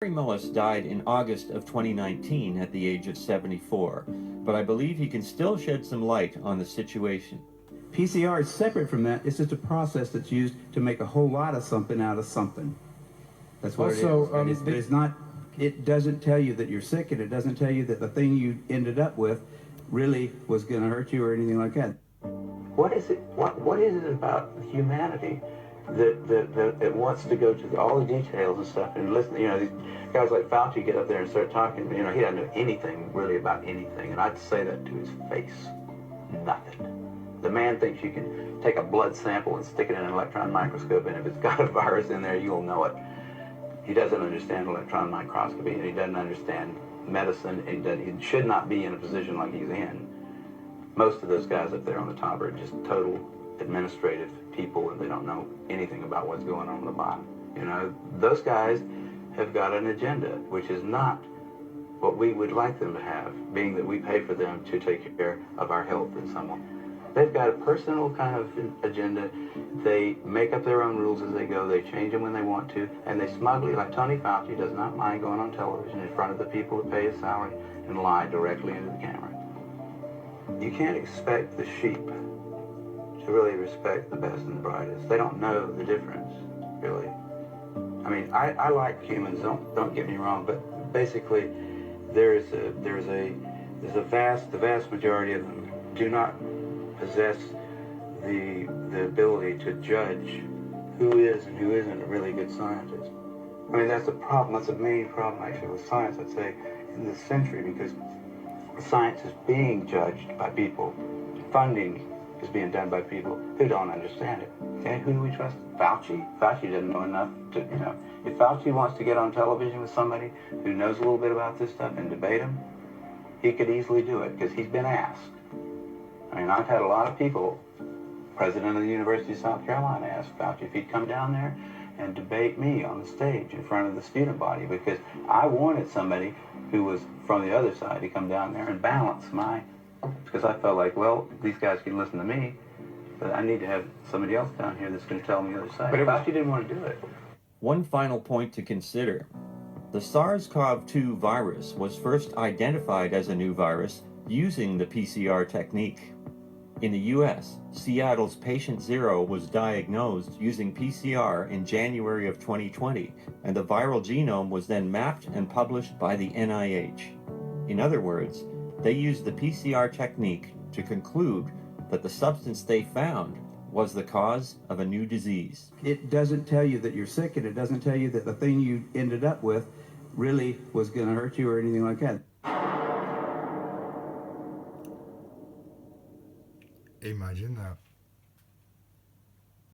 Kary Mullis died in August of 2019 at the age of 74, but I believe he can still shed some light on the situation. PCR is separate from that. It's just a process that's used to make a whole lot of something out of something. That's what Also, it is. But it's not, it doesn't tell you that you're sick, and it doesn't tell you that the thing you ended up with really was going to hurt you or anything like that. What is it? What is it about humanity that wants to go to all the details and stuff and listen? You know, these guys like Fauci get up there and start talking. You know, he doesn't know anything really about anything, and I'd say that to his face. Nothing. The man thinks you can take a blood sample and stick it in an electron microscope, and if it's got a virus in there, you'll know it. He doesn't understand electron microscopy, and he doesn't understand medicine, and he should not be in a position like he's in. Most of those guys up there on the top are just total administrative people, and they don't know anything about what's going on in the bottom. You know, those guys have got an agenda, which is not what we would like them to have, being that we pay for them to take care of our health in some way. They've got a personal kind of agenda. They make up their own rules as they go. They change them when they want to, and they smugly, like Tony Fauci, does not mind going on television in front of the people who pay his salary and lie directly into the camera. You can't expect the sheep to really respect the best and the brightest. They don't know the difference, really. I mean, I like humans. Don't get me wrong, but basically, the vast majority of them do not possess the ability to judge who is and who isn't a really good scientist. I mean, that's the problem. That's the main problem, actually, with science, I'd say, in this century, because science is being judged by people. Funding is being done by people who don't understand it. Okay, who do we trust? Fauci? Fauci doesn't know enough to, you know. If Fauci wants to get on television with somebody who knows a little bit about this stuff and debate him, he could easily do it, because he's been asked. I mean, I've had a lot of people, president of the University of South Carolina asked Fauci if he'd come down there and debate me on the stage in front of the student body, because I wanted somebody who was from the other side to come down there and balance because I felt like, well, these guys can listen to me, but I need to have somebody else down here that's going to tell me the other side. But Fauci didn't want to do it. One final point to consider. The SARS-CoV-2 virus was first identified as a new virus using the PCR technique. In the US, Seattle's patient 0 was diagnosed using PCR in January of 2020, and the viral genome was then mapped and published by the NIH. In other words, they used the PCR technique to conclude that the substance they found was the cause of a new disease. It doesn't tell you that you're sick, and it doesn't tell you that the thing you ended up with really was going to hurt you or anything like that. Imagina